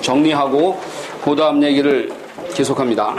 정리하고 그 다음 얘기를 계속합니다.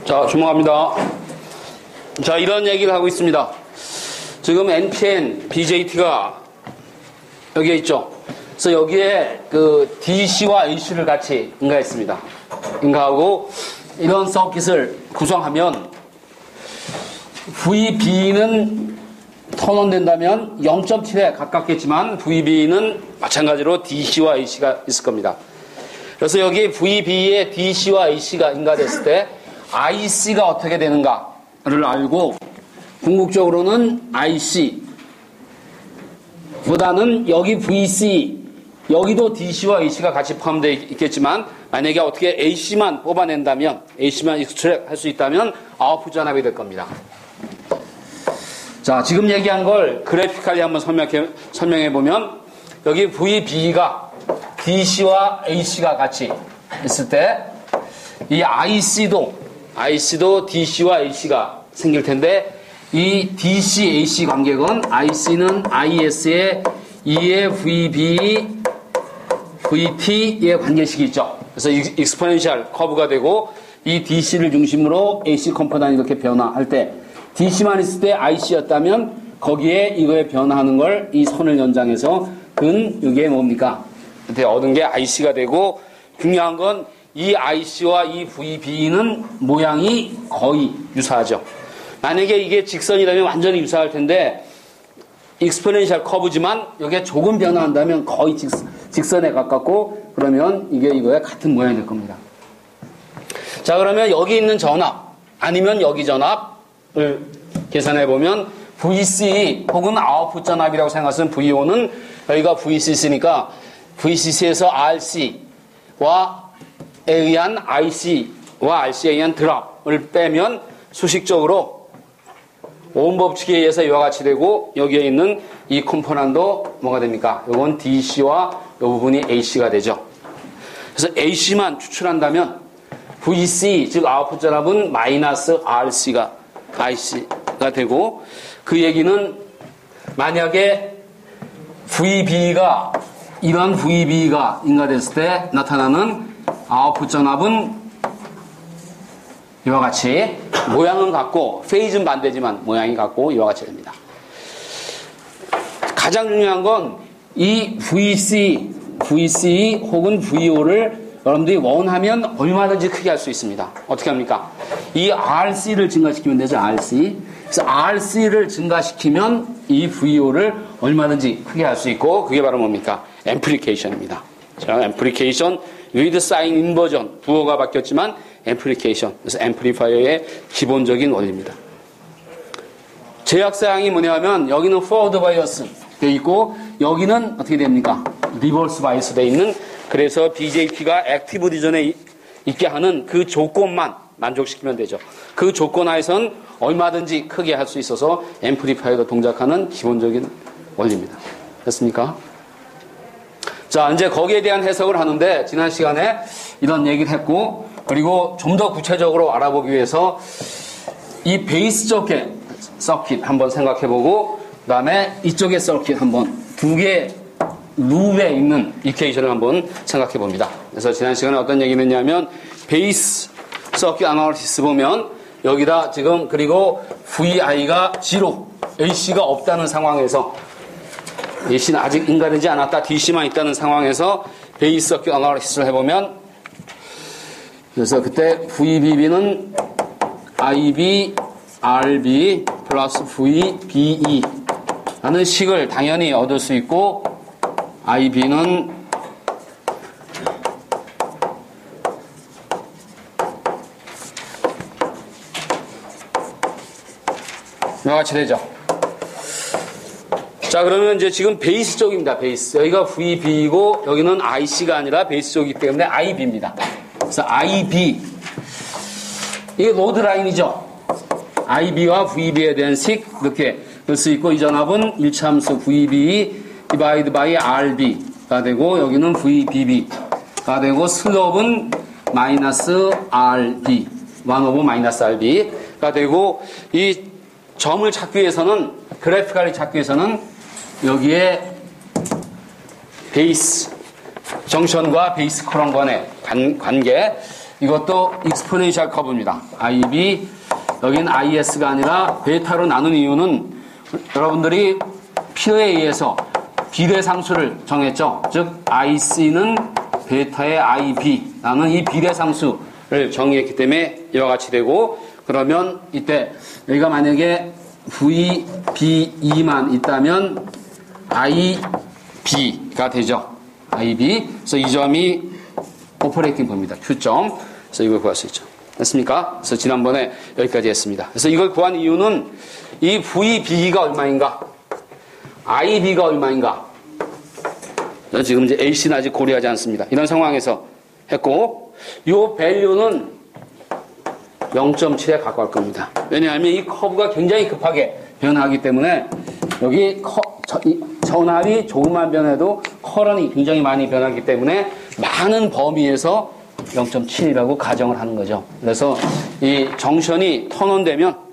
자, 주목합니다. 자, 이런 얘기를 하고 있습니다. 지금 NPN, BJT가 여기에 있죠. 그래서 여기에 그 DC와 AC를 같이 인가했습니다. 인가하고 이런 서킷을 구성하면 VB는 턴온된다면 0.7에 가깝겠지만 VB는 마찬가지로 DC와 AC가 있을 겁니다. 그래서 여기 VB에 DC와 AC가 인가됐을 때 IC가 어떻게 되는가를 알고 궁극적으로는 IC보다는 여기 VC, 여기도 DC와 AC가 같이 포함되어 있겠지만 만약에 어떻게 AC만 뽑아낸다면, AC만 익스트랙 할 수 있다면 아웃풋 전압이 될 겁니다. 자, 지금 얘기한 걸 그래피컬리 한번 설명해 보면 여기 VB가 DC와 AC가 같이 있을 때 이 IC도 DC와 AC가 생길 텐데 이 DC-AC 관계건 IC는 IS의 2의 VB, VT의 관계식이 있죠. 그래서 익스포넨셜 커브가 되고 이 DC를 중심으로 AC 컴포넌트 이렇게 변화할 때 DC만 있을 때 IC였다면 거기에 이거에 변화하는 걸 이 선을 연장해서 이게 뭡니까? 얻은 게 IC가 되고 중요한 건 이 IC와 이 VB는 모양이 거의 유사하죠. 만약에 이게 직선이라면 완전히 유사할 텐데 익스포넨셜 커브지만 여기에 조금 변화한다면 거의 직선에 가깝고 그러면 이게 이거에 같은 모양이 될 겁니다. 자, 그러면 여기 있는 전압 아니면 여기 전압을 계산해 보면 VC 혹은 아웃풋 전압이라고 생각하시는 VO는 여기가 VCC니까 VCC에서 RC와 에 의한 IC와 RC에 의한 드랍을 빼면 수식적으로 오hm 법칙에 의해서 이와 같이 되고 여기에 있는 이 컴포넌트도 뭐가 됩니까? 이건 DC와 이 부분이 AC가 되죠. 그래서 AC만 추출한다면 VC 즉 아웃풋 전압은 마이너스 RC가 IC가 되고 그 얘기는 만약에 VB가 이러한 VB가 인가됐을 때 나타나는 아웃풋 전압은 이와 같이 모양은 같고 페이즈는 반대지만 모양이 같고 이와 같이 됩니다. 가장 중요한 건 이 VC 혹은 VO를 여러분들이 원하면 얼마든지 크게 할 수 있습니다. 어떻게 합니까? 이 RC를 증가시키면 되죠. RC. 그래서 RC를 증가시키면 이 VO를 얼마든지 크게 할 수 있고 그게 바로 뭡니까? 앰플리케이션입니다. 자, 앰플리케이션 with sign inversion 부호가 바뀌었지만 앰플리케이션 그래서 앰플리파이어의 기본적인 원리입니다. 제약사항이 뭐냐면 여기는 forward bias 되어 있고 여기는 어떻게 됩니까? 리버스 바이스 되어 있는 그래서 BJT가 액티브 리전에 있게 하는 그 조건만 만족시키면 되죠. 그 조건 하에선 얼마든지 크게 할 수 있어서 앰플리파이어로 동작하는 기본적인 원리입니다. 됐습니까? 자, 이제 거기에 대한 해석을 하는데 지난 시간에 이런 얘기를 했고, 그리고 좀 더 구체적으로 알아보기 위해서 이 베이스 쪽의 서킷 한번 생각해보고, 그 다음에 이쪽의 서킷 한번 두 개 룹에 있는 이퀘이션을 한번 생각해봅니다. 그래서 지난 시간에 어떤 얘기를 했냐면 베이스 서킷 아나리시스 보면 여기다 지금 그리고 VI가 0, AC가 없다는 상황에서 AC는 아직 인가되지 않았다, DC만 있다는 상황에서 베이스 서킷 아나리시스를 해보면, 그래서 그때 VBB는 IB, RB 플러스 VBE 라는 식을 당연히 얻을 수 있고, IB는 이와 같이 되죠. 자, 그러면 이제 지금 베이스 쪽입니다. 베이스. 여기가 VB이고 여기는 IC가 아니라 베이스 쪽이기 때문에 IB입니다. 그래서 IB. 이게 로드 라인이죠. IB와 VB에 대한 식 이렇게 볼 수 있고, 이 전압은 1차함수 VB 디바이드 바이 RB가 되고, 여기는 VBB가 되고, 슬롭은 마이너스 RB, 1 오브 마이너스 RB가 되고, 이 점을 찾기 위해서는, 그래피컬리 찾기 위해서는 여기에 베이스, 정션과 베이스 커런 간의 관계, 이것도 익스포넨셜 커브입니다. IB, 여기는 IS가 아니라 베타로 나눈 이유는 여러분들이 필요에 의해서 비례상수를 정했죠. 즉 IC는 베타의 IB라는 이 비례상수를 정의했기 때문에 이와 같이 되고, 그러면 이때 여기가 만약에 VBE만 있다면 IB가 되죠. IB. 그래서 이 점이 오퍼레이팅 포인트입니다. Q점. 그래서 이걸 구할 수 있죠. 됐습니까? 그래서 지난번에 여기까지 했습니다. 그래서 이걸 구한 이유는 이 VB가 얼마인가? IB가 얼마인가? 지금 이제 AC는 아직 고려하지 않습니다. 이런 상황에서 했고, 이 밸류는 0.7에 갖고 갈 겁니다. 왜냐하면 이 커브가 굉장히 급하게 변하기 때문에 여기 전압이 조금만 변해도 커런이 굉장히 많이 변하기 때문에 많은 범위에서 0.7이라고 가정을 하는 거죠. 그래서 이 정션이 턴온되면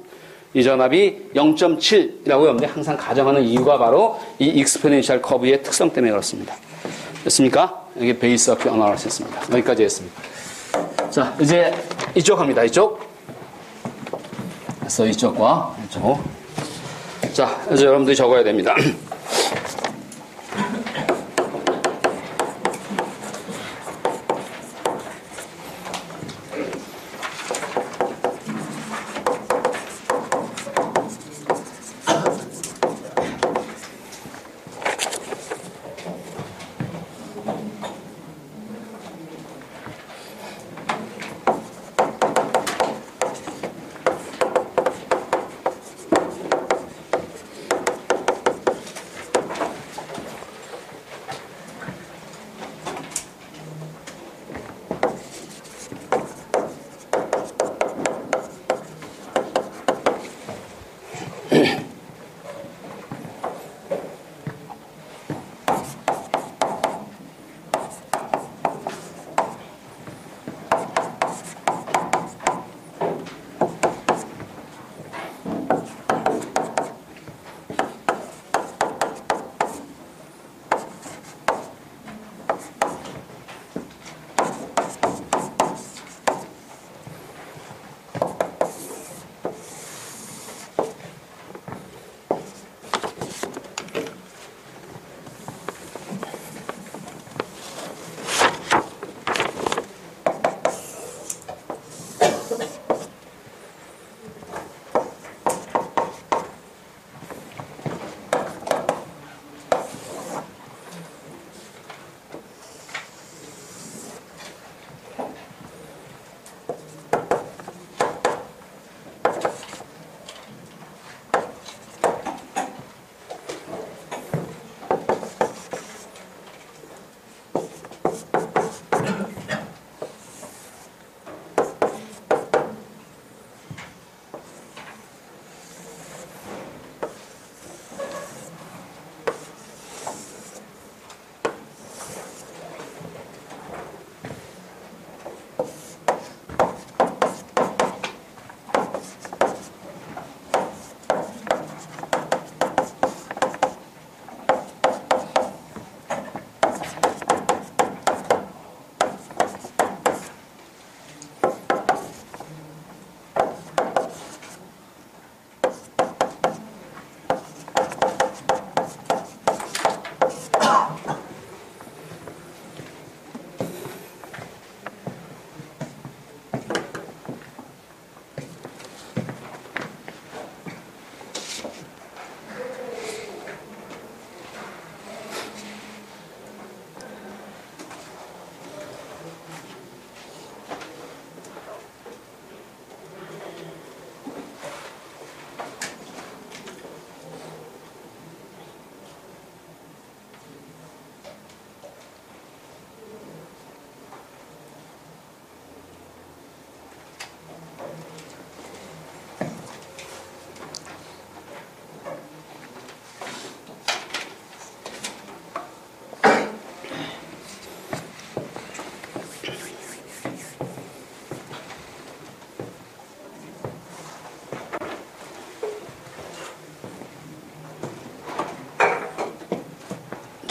이 전압이 0.7이라고 여러분들이 항상 가정하는 이유가 바로 이 익스포넨셜 커브의 특성 때문에 그렇습니다. 됐습니까? 여기 베이스 서킷 어나리시스입니다. 여기까지 했습니다. 자, 이제 이쪽 합니다. 이쪽. 그래서 이쪽과 이쪽. 자, 이제 여러분들이 적어야 됩니다.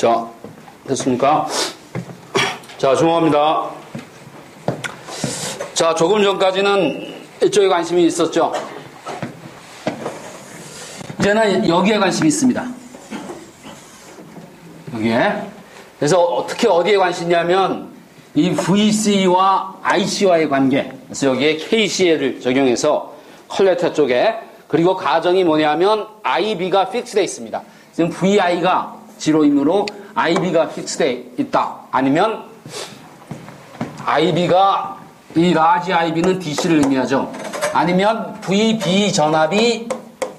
자, 됐습니까? 자, 주목합니다. 자, 조금 전까지는 이쪽에 관심이 있었죠? 이제는 여기에 관심이 있습니다. 여기에. 그래서 어떻게 어디에 관심이 있냐면 이 VC와 IC와의 관계. 그래서 여기에 KCL을 적용해서 컬렉터 쪽에 그리고 가정이 뭐냐면 IB가 픽스되어 있습니다. 지금 VI가 0이므로 IB가 픽스되어 있다. 아니면 IB가 이 라지 IB는 DC를 의미하죠. 아니면 VB 전압이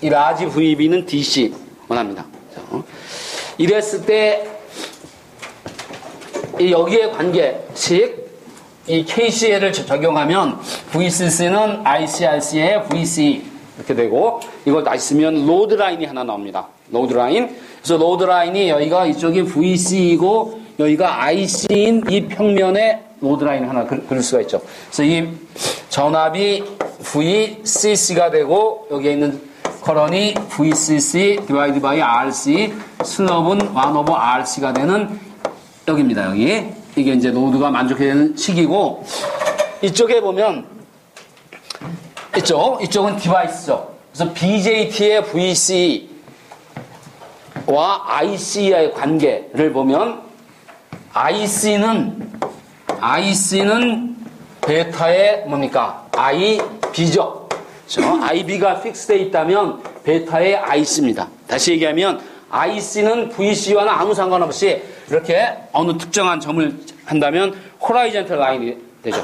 이 라지 VB는 DC 원합니다. 이랬을 때 이 여기에 관계식 이 KCL을 적용하면 VCC는 ICRC의 VC 이렇게 되고 이걸 다시 쓰면 로드 라인이 하나 나옵니다. 로드 라인. 그래서 로드 라인이 여기가 이쪽이 VC이고 여기가 IC인 이 평면에 로드 라인 하나 그릴 수가 있죠. 그래서 이 전압이 VCC가 되고 여기에 있는 커런이 VCC 디바이드 바이 RC 슬럽은 1/RC가 되는 여기입니다. 여기. 이게 이제 로드가 만족해야 되는 식이고 이쪽에 보면 이쪽은 디바이스죠. 그래서 BJT의 VC와 IC의 관계를 보면 IC는 베타의 뭡니까? IB죠. 그렇죠? IB가 픽스되어 있다면 베타의 IC입니다. 다시 얘기하면 IC는 VC와는 아무 상관없이 이렇게 어느 특정한 점을 한다면 호라이젠털 라인이 되죠.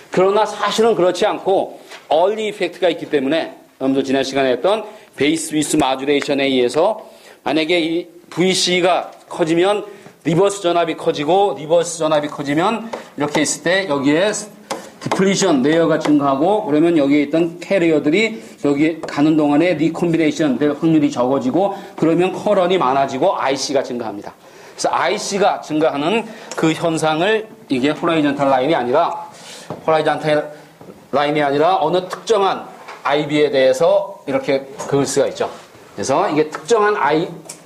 그러나 사실은 그렇지 않고 얼리 이펙트가 있기 때문에 여러분들 지난 시간에 했던 베이스 위스 마듀레이션에 의해서 만약에 이 VC가 커지면 리버스 전압이 커지고 리버스 전압이 커지면 이렇게 있을 때 여기에 디플리션 레이어가 증가하고 그러면 여기에 있던 캐리어들이 여기 가는 동안에 리콤비네이션 될 확률이 적어지고 그러면 커런이 많아지고 IC가 증가합니다. 그래서 IC가 증가하는 그 현상을 이게 호라이전탈 라인이 아니라 어느 특정한 IB에 대해서 이렇게 그을 수가 있죠. 그래서 이게 특정한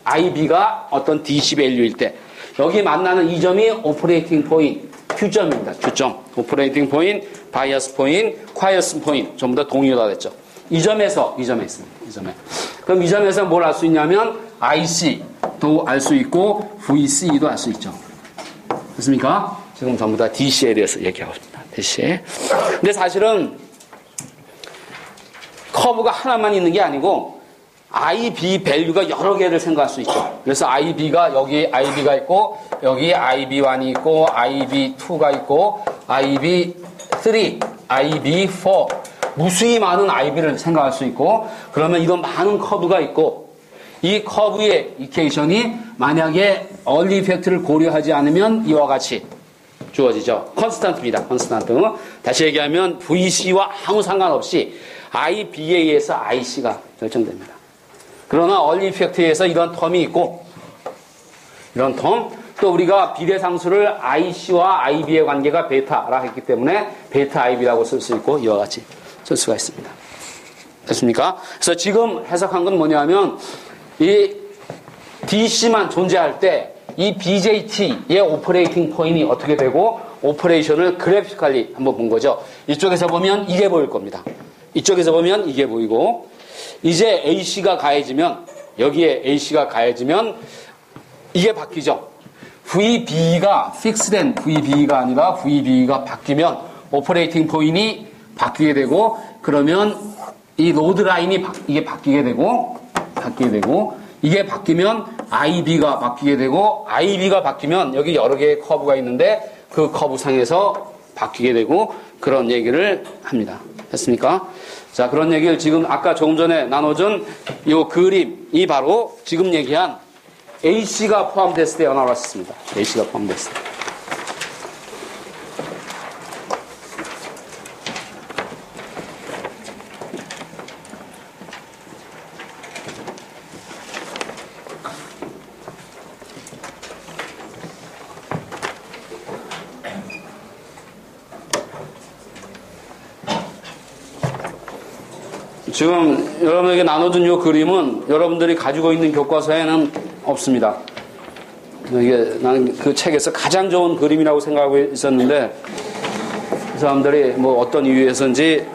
IB가 어떤 DC 밸류일 때 여기 만나는 이 점이 오퍼레이팅 포인트 Q점입니다. Q점. 오퍼레이팅 포인트, 바이어스 포인트, 콰이어스 포인트 전부 다 동일하다 됐죠. 이 점에 있습니다. 이 점에. 그럼 이 점에서 뭘 알 수 있냐면 IC도 알 수 있고 VC도 알 수 있죠. 됐습니까? 지금 전부 다 DC에 대해서 얘기하고 있습니다. DC에. 근데 사실은 커브가 하나만 있는 게 아니고 IB 밸류가 여러 개를 생각할 수 있죠. 그래서 IB가 여기 IB가 있고 여기 IB1이 있고 IB2가 있고 IB3, IB4 무수히 많은 IB를 생각할 수 있고 그러면 이런 많은 커브가 있고 이 커브의 이퀘이션이 만약에 얼리 이펙트를 고려하지 않으면 이와 같이 주어지죠. 컨스탄트입니다. 컨스탄트. 다시 얘기하면 VC와 아무 상관없이 IB에 의해서 IC가 결정됩니다. 그러나 얼리 이펙트에 의해서 이런 텀이 있고 이런 텀 또 우리가 비례상수를 IC와 IB의 관계가 베타라 했기 때문에 베타 IB라고 쓸 수 있고 이와 같이 쓸 수가 있습니다. 됐습니까? 그래서 지금 해석한 건 뭐냐면 이 DC만 존재할 때 이 BJT의 오퍼레이팅 포인트이 어떻게 되고 오퍼레이션을 그래피컬리 한번 본 거죠. 이쪽에서 보면 이게 보일 겁니다. 이쪽에서 보면 이게 보이고 이제 AC가 가해지면 여기에 AC가 가해지면 이게 바뀌죠. VB가 픽스된 VB가 아니라 VB가 바뀌면 오퍼레이팅 포인트이 바뀌게 되고 그러면 이 로드 라인이 이게 바뀌게 되고 이게 바뀌면 IB가 바뀌게 되고 IB가 바뀌면 여기 여러 개의 커브가 있는데 그 커브 상에서 바뀌게 되고 그런 얘기를 합니다. 됐습니까? 자, 그런 얘기를 지금 아까 조금 전에 나눠준 이 그림이 바로 지금 얘기한 AC가 포함됐을 때 나왔습니다. AC가 포함됐을 때. 지금 여러분에게 나눠준 이 그림은 여러분들이 가지고 있는 교과서에는 없습니다. 이게 나는 그 책에서 가장 좋은 그림이라고 생각하고 있었는데 그 사람들이 뭐 어떤 이유에서인지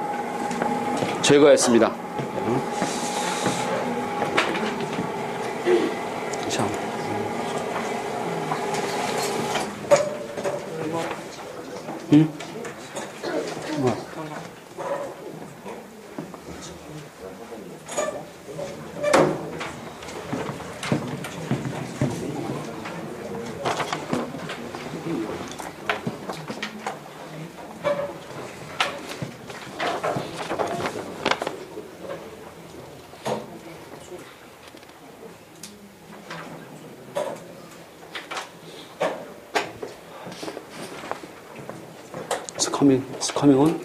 제거했습니다. 참. 응? 뭐. It's coming on?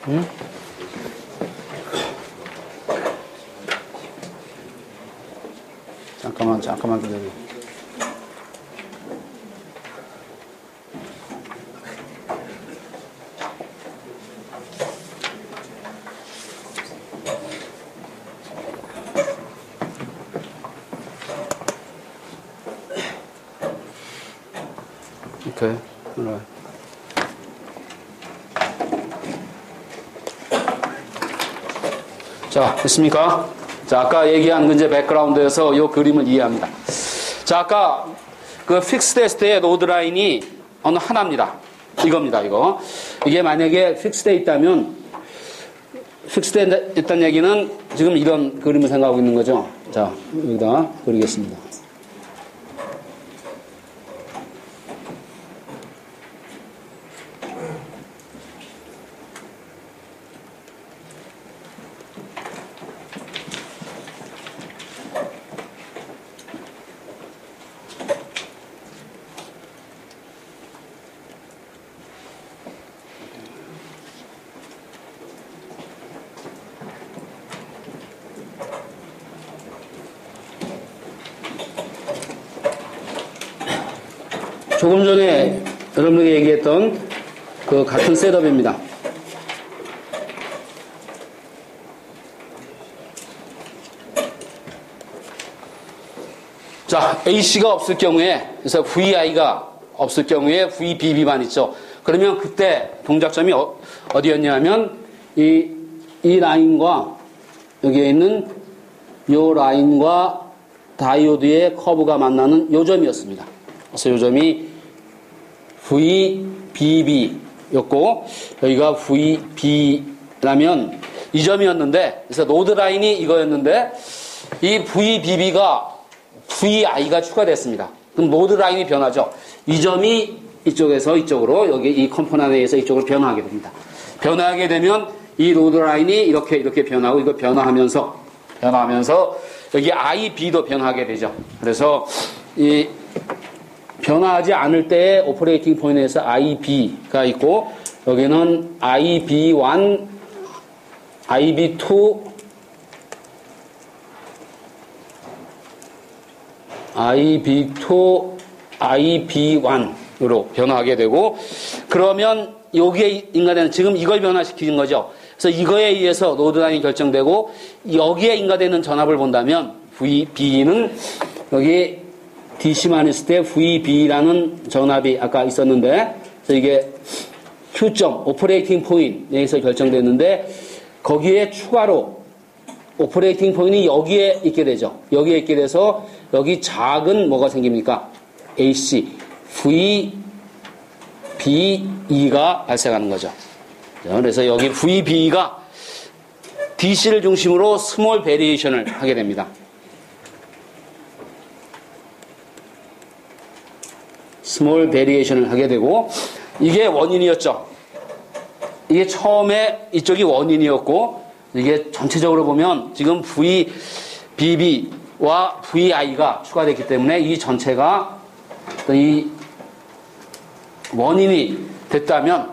응? 잠깐만 기다려. Okay, alright. 자, 됐습니까? 자, 아까 얘기한 이제 백그라운드에서 이 그림을 이해합니다. 자, 아까 그 픽스 테스트의 로드 라인이 어느 하나입니다. 이겁니다, 이거. 이게 만약에 픽스되어 있다면, 픽스되어 있다는 얘기는 지금 이런 그림을 생각하고 있는 거죠. 자, 여기다 그리겠습니다. 조금 전에 여러분에게 얘기했던 그 같은 셋업입니다. 자, AC가 없을 경우에, 그래서 VI가 없을 경우에 VBB만 있죠. 그러면 그때 동작점이 어디였냐면 이 라인과 여기에 있는 이 라인과 다이오드의 커브가 만나는 요 점이었습니다. 그래서 요 점이 VBB였고 여기가 VB라면 이 점이었는데, 그래서 로드 라인이 이거였는데 이 VBB가 VI가 추가됐습니다. 그럼 로드 라인이 변하죠. 이 점이 이쪽에서 이쪽으로, 여기 이 컴포넌트에서 이쪽으로 변화하게 됩니다. 변화하게 되면 이 로드 라인이 이렇게 변하고 이거 변화하면서 여기 IB도 변하게 되죠. 그래서 이 변화하지 않을 때의 오퍼레이팅 포인트에서 IB가 있고 여기는 IB1, IB2, IB2, IB1으로 변화하게 되고, 그러면 여기에 인가되는, 지금 이걸 변화시키는 거죠. 그래서 이거에 의해서 로드 라인이 결정되고 여기에 인가되는 전압을 본다면 VB는 여기 DC만 있을 때 VB라는 전압이 아까 있었는데, 그래서 이게 Q점, 오퍼레이팅 포인트에서 결정됐는데 거기에 추가로 오퍼레이팅 포인트이 여기에 있게 되죠. 여기에 있게 돼서 여기 작은 뭐가 생깁니까? AC, VBE가 발생하는 거죠. 그래서 여기 VBE가 DC를 중심으로 스몰 베리에이션을 하게 됩니다. 스몰 베리에이션을 하게 되고, 이게 원인이었죠. 이게 처음에 이쪽이 원인이었고, 이게 전체적으로 보면 지금 VBB와 VI가 추가됐기 때문에 이 전체가 이 원인이 됐다면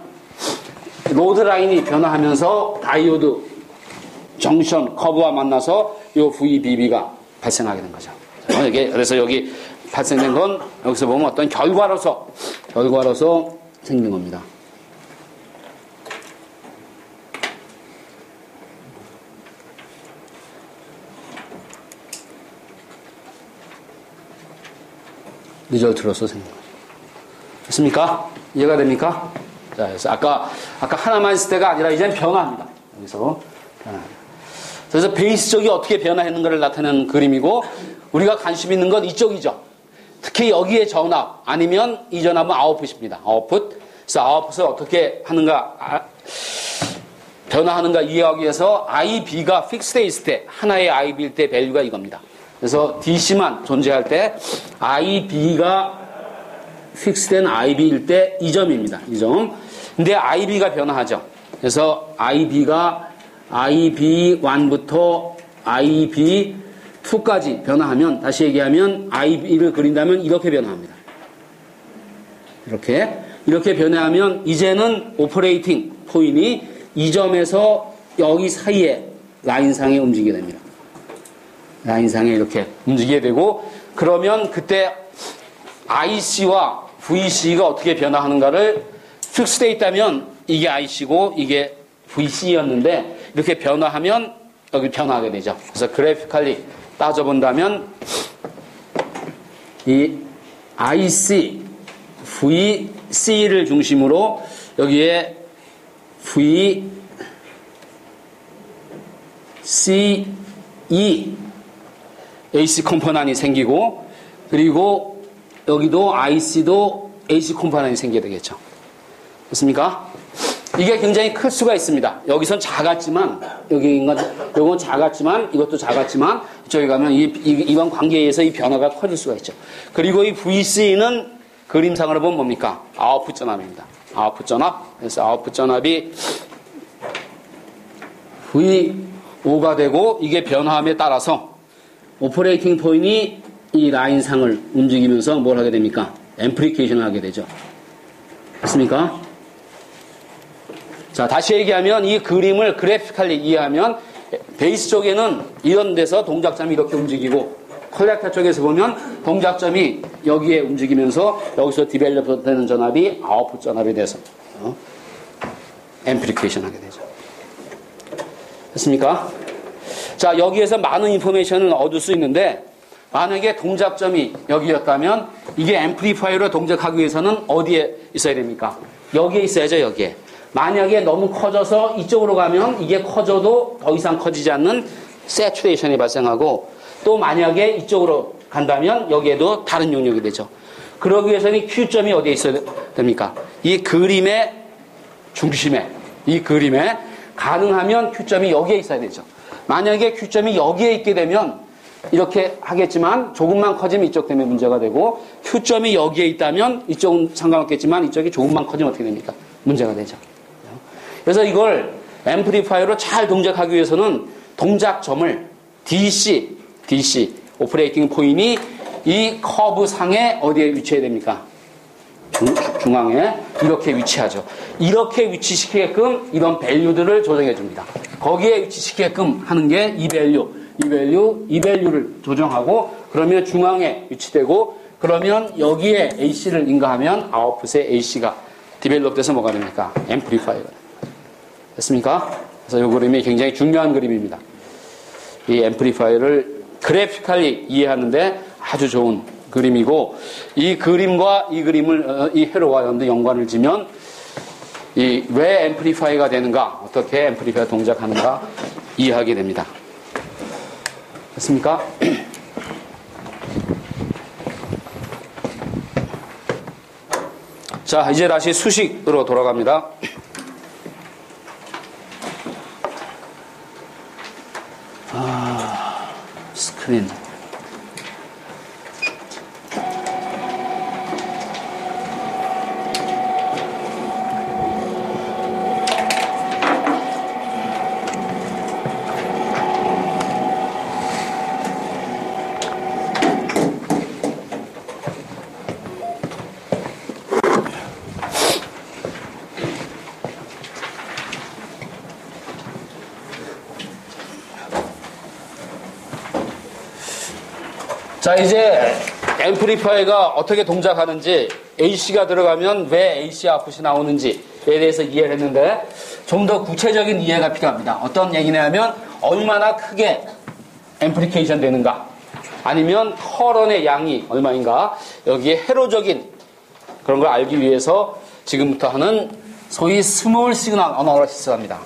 로드 라인이 변화하면서 다이오드 정션 커브와 만나서 이 VBB가 발생하게 된 거죠. 그래서 여기 발생된 건 여기서 보면 어떤 결과로서 생긴 겁니다. 리절트로서 생긴 거죠. 됐습니까? 이해가 됩니까? 자, 그래서 아까 하나만 있을 때가 아니라 이제는 변화합니다. 여기서 변화합니다. 그래서 베이스적이 어떻게 변화했는가를 나타내는 그림이고, 우리가 관심 있는 건 이쪽이죠. 특히 여기에 전압 아니면 이 전압은 아웃풋입니다. 아웃풋. 그래서 아웃풋을 어떻게 하는가, 변화하는가 이해하기 위해서 IB가 픽스되어 있을 때, 하나의 IB일 때 밸류가 이겁니다. 그래서 DC만 존재할 때 IB가 픽스된 IB일 때 이 점입니다. 이 점. 근데 IB가 변화하죠. 그래서 IB가 IB1부터 IB2까지 변화하면, 다시 얘기하면 IB를 그린다면 이렇게 변화합니다. 이렇게 변화하면 이제는 오퍼레이팅 포인트이 이 점에서 여기 사이에 라인상에 움직이게 됩니다. 라인상에 이렇게 움직이게 되고, 그러면 그때 IC와 VC가 어떻게 변화하는가를 픽스되어 있다면 이게 IC고 이게 VC였는데 이렇게 변화하면 여기 변화하게 되죠. 그래서 그래피컬리 따져본다면 이 IC, VC를 중심으로 여기에 VCE AC 컴포넌트이 생기고, 그리고 여기도 IC도 AC 컴포넌트이 생겨야 되겠죠. 됐습니까? 이게 굉장히 클 수가 있습니다. 여기선 작았지만, 요건 작았지만, 이것도 작았지만, 이쪽에 가면 이런 관계에 의해서 이 변화가 커질 수가 있죠. 그리고 이 VC는 그림상으로 보면 뭡니까? 아웃풋 전압입니다. 아웃풋 전압. 그래서 아웃풋 전압이 V5가 되고, 이게 변화함에 따라서 오퍼레이팅 포인트이 이 라인상을 움직이면서 뭘 하게 됩니까? 앰플리케이션을 하게 되죠. 됐습니까? 자, 다시 얘기하면 이 그림을 그래피컬리 이해하면 베이스 쪽에는 이런 데서 동작점이 이렇게 움직이고, 컬렉터 쪽에서 보면 동작점이 여기에 움직이면서 여기서 디벨롭 되는 전압이 아웃풋 전압이 돼서 앰플리케이션 하게 되죠. 됐습니까? 자, 여기에서 많은 인포메이션을 얻을 수 있는데, 만약에 동작점이 여기였다면 이게 앰플리파이어로 동작하기 위해서는 어디에 있어야 됩니까? 여기에 있어야죠. 여기에. 만약에 너무 커져서 이쪽으로 가면 이게 커져도 더 이상 커지지 않는 세츄레이션이 발생하고, 또 만약에 이쪽으로 간다면 여기에도 다른 영역이 되죠. 그러기 위해서는 Q점이 어디에 있어야 됩니까? 이 그림의 중심에, 이 그림에 가능하면 Q점이 여기에 있어야 되죠. 만약에 Q점이 여기에 있게 되면 이렇게 하겠지만 조금만 커지면 이쪽 때문에 문제가 되고, Q점이 여기에 있다면 이쪽은 상관없겠지만 이쪽이 조금만 커지면 어떻게 됩니까? 문제가 되죠. 그래서 이걸 앰플리파이어로 잘 동작하기 위해서는 동작점을 DC 오퍼레이팅 포인트이 이 커브 상에 어디에 위치해야 됩니까? 중앙에 이렇게 위치하죠. 이렇게 위치시키게끔 이런 밸류들을 조정해 줍니다. 거기에 위치시키게끔 하는 게 이 밸류를 조정하고, 그러면 중앙에 위치되고, 그러면 여기에 AC를 인가하면 아웃풋에 AC가 디벨롭 돼서 뭐가 됩니까? 앰플리파이어가 됩니다. 됐습니까? 그래서 이 그림이 굉장히 중요한 그림입니다. 이 앰플리파이어를 그래피컬리 이해하는데 아주 좋은 그림이고, 이 그림과 이 그림을 이 회로와 연관을 지면 이 왜 앰플리파이어가 되는가, 어떻게 앰플리파이어 동작하는가 이해하게 됩니다. 됐습니까? 자, 이제 다시 수식으로 돌아갑니다. 스크린. 자, 이제 앰플리파이어가 어떻게 동작하는지, AC가 들어가면 왜 AC 아웃풋이 나오는지에 대해서 이해를 했는데, 좀 더 구체적인 이해가 필요합니다. 어떤 얘기냐면 얼마나 크게 앰플리케이션 되는가, 아니면 커런의 양이 얼마인가 여기에 회로적인 그런 걸 알기 위해서 지금부터 하는 소위 스몰 시그널 어널리시스 합니다.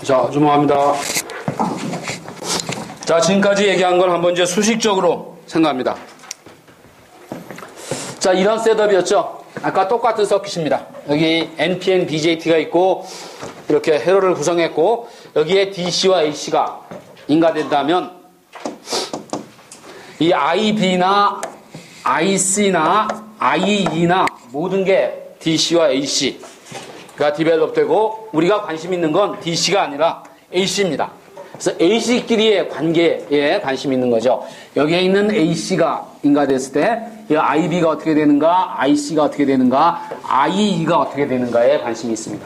자, 주목합니다. 자, 지금까지 얘기한 걸 한번 이제 수식적으로 생각합니다. 자, 이런 셋업이었죠. 아까 똑같은 서킷입니다. 여기 NPN BJT가 있고 이렇게 회로를 구성했고 여기에 DC와 AC가 인가된다면 이 IB나 IC나 IE나 모든 게 DC와 AC가 디벨롭되고 우리가 관심 있는 건 DC가 아니라 AC입니다. 그래서 AC끼리의 관계에 관심 있는 거죠. 여기에 있는 AC가 인가됐을 때 이 IB가 어떻게 되는가, IC가 어떻게 되는가, IE가 어떻게 되는가에 관심이 있습니다.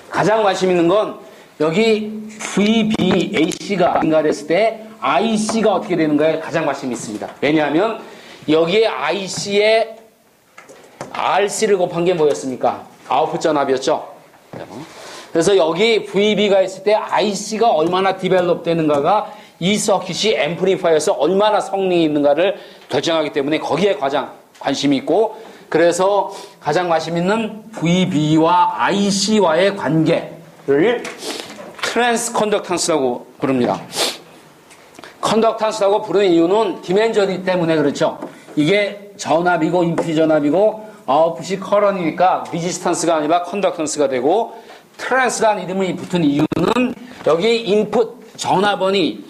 가장 관심 있는 건 여기 VBAC가 인가됐을 때 IC가 어떻게 되는가에 가장 관심이 있습니다. 왜냐하면 여기에 IC에 RC를 곱한 게 뭐였습니까? 아웃풋 전압이었죠. 그래서 여기 VB가 있을 때 IC가 얼마나 디벨롭 되는가가 이 서킷이 앰플리파이어에서 얼마나 성능이 있는가를 결정하기 때문에 거기에 가장 관심이 있고, 그래서 가장 관심 있는 VB와 IC와의 관계를 트랜스 컨덕턴스라고 부릅니다. 컨덕턴스라고 부르는 이유는 디멘전이기 때문에 그렇죠. 이게 전압이고 인피 전압이고 아웃풋이 커런이니까 리지스턴스가 아니라 컨덕턴스가 되고, 트랜스라는 이름이 붙은 이유는 여기 인풋 전압원이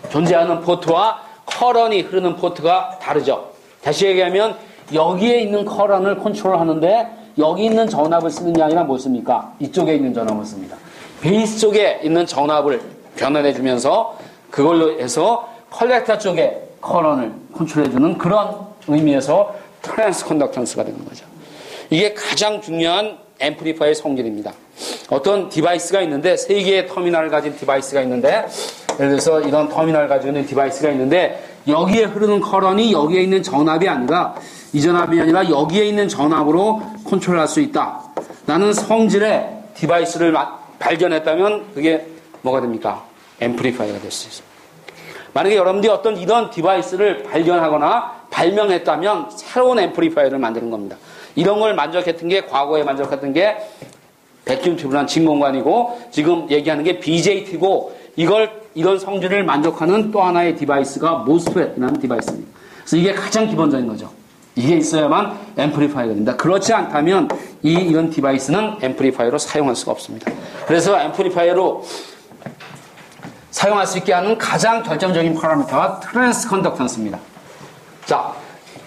존재하는 포트와 커런이 흐르는 포트가 다르죠. 다시 얘기하면 여기에 있는 커런을 컨트롤하는데 여기 있는 전압을 쓰는 게 아니라 뭐 씁니까? 이쪽에 있는 전압을 씁니다. 베이스 쪽에 있는 전압을 변환해 주면서 그걸로 해서 컬렉터 쪽에 커런을 컨트롤해 주는 그런 의미에서 트랜스 컨덕턴스가 되는 거죠. 이게 가장 중요한 앰플리파이어의 성질입니다. 어떤 디바이스가 있는데, 세 개의 터미널을 가진 디바이스가 있는데, 예를 들어서 이런 터미널을 가지고 있는 디바이스가 있는데 여기에 흐르는 커런이 여기에 있는 전압이 아니라, 이 전압이 아니라 여기에 있는 전압으로 컨트롤할 수 있다. 라는 성질의 디바이스를 발견했다면 그게 뭐가 됩니까? 앰플리파이어가 될 수 있습니다. 만약에 여러분들이 어떤 이런 디바이스를 발견하거나 발명했다면 새로운 앰플리파이어를 만드는 겁니다. 이런 걸 만족했던 게, 과거에 만족했던 게 백줌 튜브란 진공관이고, 지금 얘기하는 게 BJT고, 이런 성질을 만족하는 또 하나의 디바이스가 모스펫이라는 디바이스입니다. 그래서 이게 가장 기본적인 거죠. 이게 있어야만 앰플리파이어가 됩니다. 그렇지 않다면 이런 디바이스는 앰플리파이어로 사용할 수가 없습니다. 그래서 앰플리파이어로 사용할 수 있게 하는 가장 결정적인 파라미터가 트랜스 컨덕턴스입니다. 자,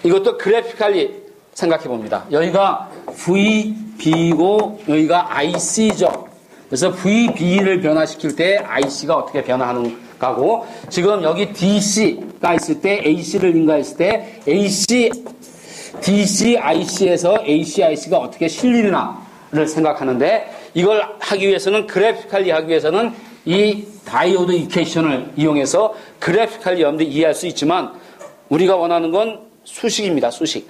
이것도 그래피컬리 생각해 봅니다. 여기가 VB고 여기가 IC죠. 그래서 VB를 변화시킬 때 IC가 어떻게 변화하는가고, 지금 여기 DC가 있을 때, AC를 인가했을 때 DC, IC에서 AC, IC가 어떻게 실리나를 생각하는데, 이걸 하기 위해서는, 그래피컬리 하기 위해서는 이 다이오드 이퀘이션을 이용해서 그래피컬리 여러분들이 이해할 수 있지만, 우리가 원하는 건 수식입니다. 수식.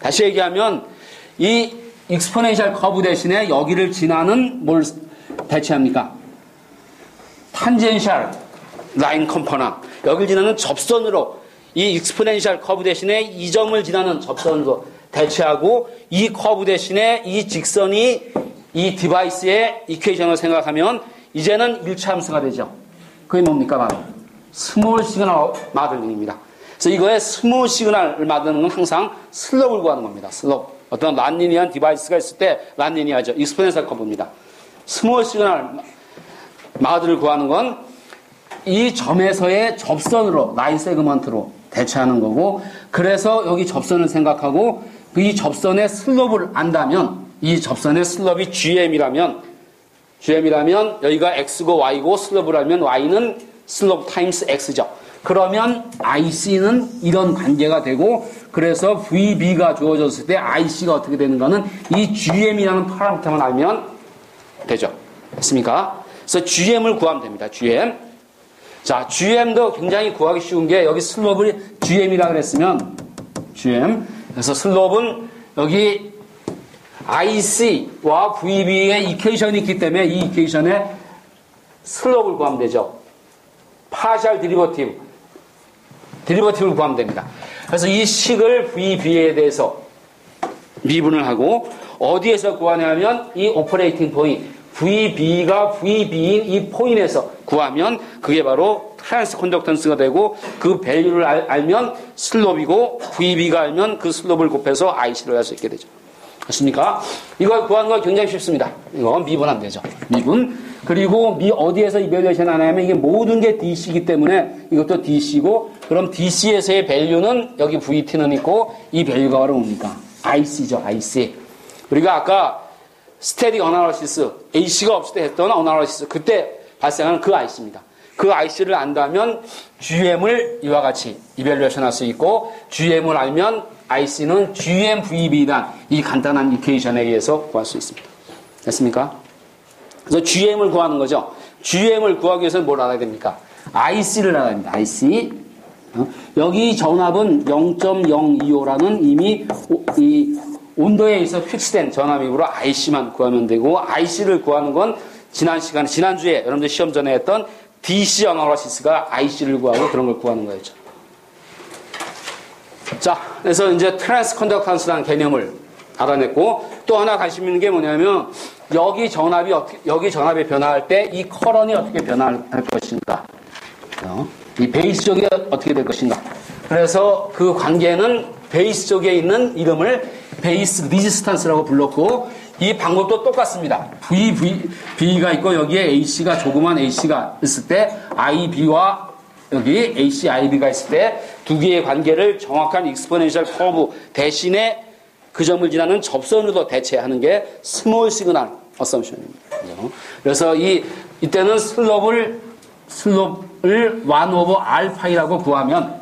다시 얘기하면 이 익스포넨셜 커브 대신에 여기를 지나는 뭘 대체합니까? 탄젠셜 라인 컴포넌트. 여기를 지나는 접선으로, 이 익스포넨셜 커브 대신에 이 점을 지나는 접선으로 대체하고 이 커브 대신에 이 직선이 이 디바이스의 이퀘이션을 생각하면 이제는 1차 함수가 되죠. 그게 뭡니까? 바로 스몰 시그널 마들링입니다. 그래서 이거에 스몰 시그널을 만드는 건 항상 슬롭을 구하는 겁니다. 슬롭. 어떤 란리니한 디바이스가 있을 때 란리니하죠. 익스포넨셜 커브입니다. 스몰 시그널 마들을 구하는 건 이 점에서의 접선으로 라인 세그먼트로 대체하는 거고, 그래서 여기 접선을 생각하고 이 접선의 슬롭을 안다면, 이 접선의 슬롭이 GM이라면 여기가 X고 Y고 슬롭을 알면 Y는 슬롭 타임스 X죠. 그러면 IC는 이런 관계가 되고, 그래서 VB가 주어졌을 때 IC가 어떻게 되는가는 이 GM이라는 파라미터만 알면 되죠. 됐습니까? 그래서 GM을 구하면 됩니다. GM. 자, GM도 굉장히 구하기 쉬운 게, 여기 슬롭을 GM이라 그랬으면 GM. 그래서 슬롭은 여기 IC와 VB의 이퀘이션이 있기 때문에 이 이퀘이션의 슬롭을 구하면 되죠. 파셜 데리버티브를 구하면 됩니다. 그래서 이 식을 VB에 대해서 미분을 하고, 어디에서 구하냐면 이 오퍼레이팅 포인트 VB가 VB인 이 포인트에서 구하면 그게 바로 트랜스 컨덕턴스가 되고, 그 밸류를 알면 슬롭이고, VB가 알면 그 슬롭을 곱해서 IC를 할 수 있게 되죠. 맞습니까? 이걸 구하는 거 굉장히 쉽습니다. 이거 미분하면 되죠. 미분. 그리고 어디에서 이밸류에이션 하냐면 이게 모든 게 DC이기 때문에 이것도 DC고, 그럼 DC에서의 밸류는 여기 VT는 있고, 이 밸류가 바로 뭡니까? IC죠. IC. 우리가 아까 스태틱 어나리시스, AC가 없을 때 했던 어나리시스, 그때 발생하는 그 IC입니다. 그 IC를 안다면 GM을 이와 같이 이밸류에이션 할 수 있고, GM을 알면 IC는 GMVB란 이 간단한 이퀘이션에 의해서 구할 수 있습니다. 됐습니까? 그래서 GM을 구하는 거죠. GM을 구하기 위해서는 뭘 알아야 됩니까? IC를 알아야 됩니다. IC. 여기 전압은 0.025라는 이미 이 온도에 있어 픽스된 전압이므로 IC만 구하면 되고, IC를 구하는 건 지난주에 여러분들 시험 전에 했던 DC 어나리시스가 IC를 구하고 그런 걸 구하는 거였죠. 자, 그래서 이제 트랜스 컨덕턴스라는 개념을 알아냈고, 또 하나 관심 있는 게 뭐냐면, 여기 전압이 변화할 때 이 커런이 어떻게 변화할 것인가, 이 베이스 쪽이 어떻게 될 것인가. 그래서 그 관계는 베이스 쪽에 있는 이름을 베이스 리지스턴스라고 불렀고, 이 방법도 똑같습니다. VB가 있고 여기에 AC가 조그만 AC가 있을 때 IB와 여기 AC, IB가 있을 때 두 개의 관계를 정확한 익스포넨셜 커브 대신에 그 점을 지나는 접선으로 대체하는 게 스몰 시그널 어썸션입니다. 그래서 이때는 슬롭을 1/r파이라고 구하면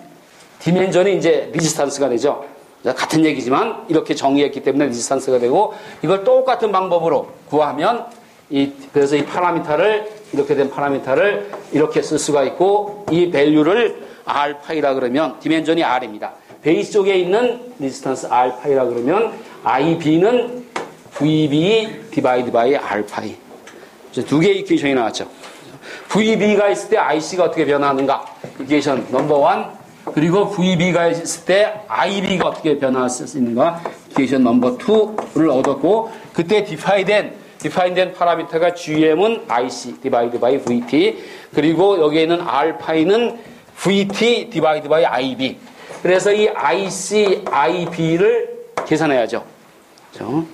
디멘전이 이제 리지스탄스가 되죠. 같은 얘기지만 이렇게 정의했기 때문에 리지스탄스가 되고, 이걸 똑같은 방법으로 구하면 그래서 이 파라미터를 이렇게 된 파라미터를 이렇게 쓸 수가 있고, 이 밸류를 r파이라 그러면 디멘전이 r입니다. 베이스 쪽에 있는 리지스탄스 r파이라 그러면 IB는 VB 디바이드 바이 r파이. 이제 두 개의 이퀘이션이 나왔죠. VB가 있을 때 IC가 어떻게 변화하는가? 이퀘이션 넘버 1. 그리고 VB가 있을 때 IB가 어떻게 변화할 수 있는가? 이퀘이션 넘버 2를 얻었고, 그때 디파인된 파라미터가 GM은 IC 디바이드 바이 VT, 그리고 여기에 있는 r파이는 VT 디바이드 바이 IB. 그래서 이 IC, IB를 계산해야죠. 그렇죠?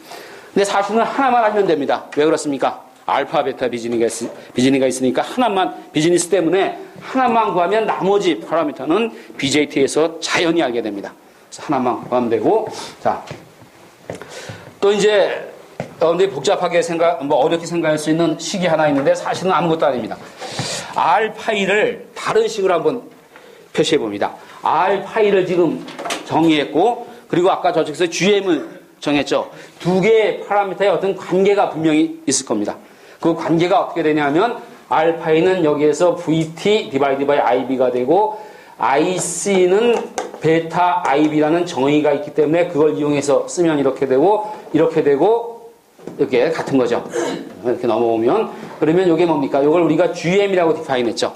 근데 사실은 하나만 알면 됩니다. 왜 그렇습니까? 알파, 베타, 비즈니가 있으니까 비즈니스 때문에 하나만 구하면 나머지 파라미터는 BJT에서 자연히 알게 됩니다. 그래서 하나만 구하면 되고, 자, 또 이제 여러분들이 복잡하게 어렵게 생각할 수 있는 식이 하나 있는데 사실은 아무것도 아닙니다. R파이를 다른 식으로 한번 표시해 봅니다. R파이를 지금 정의했고, 그리고 아까 저쪽에서 GM을 정했죠. 두 개의 파라미터의 어떤 관계가 분명히 있을 겁니다. 그 관계가 어떻게 되냐면, R파이는 여기에서 VT 디바이드 바이 IB가 되고, IC는 베타 IB라는 정의가 있기 때문에 그걸 이용해서 쓰면 이렇게 되고, 이렇게 같은 거죠. 이렇게 넘어오면. 그러면 이게 뭡니까? 이걸 우리가 GM이라고 디파인했죠.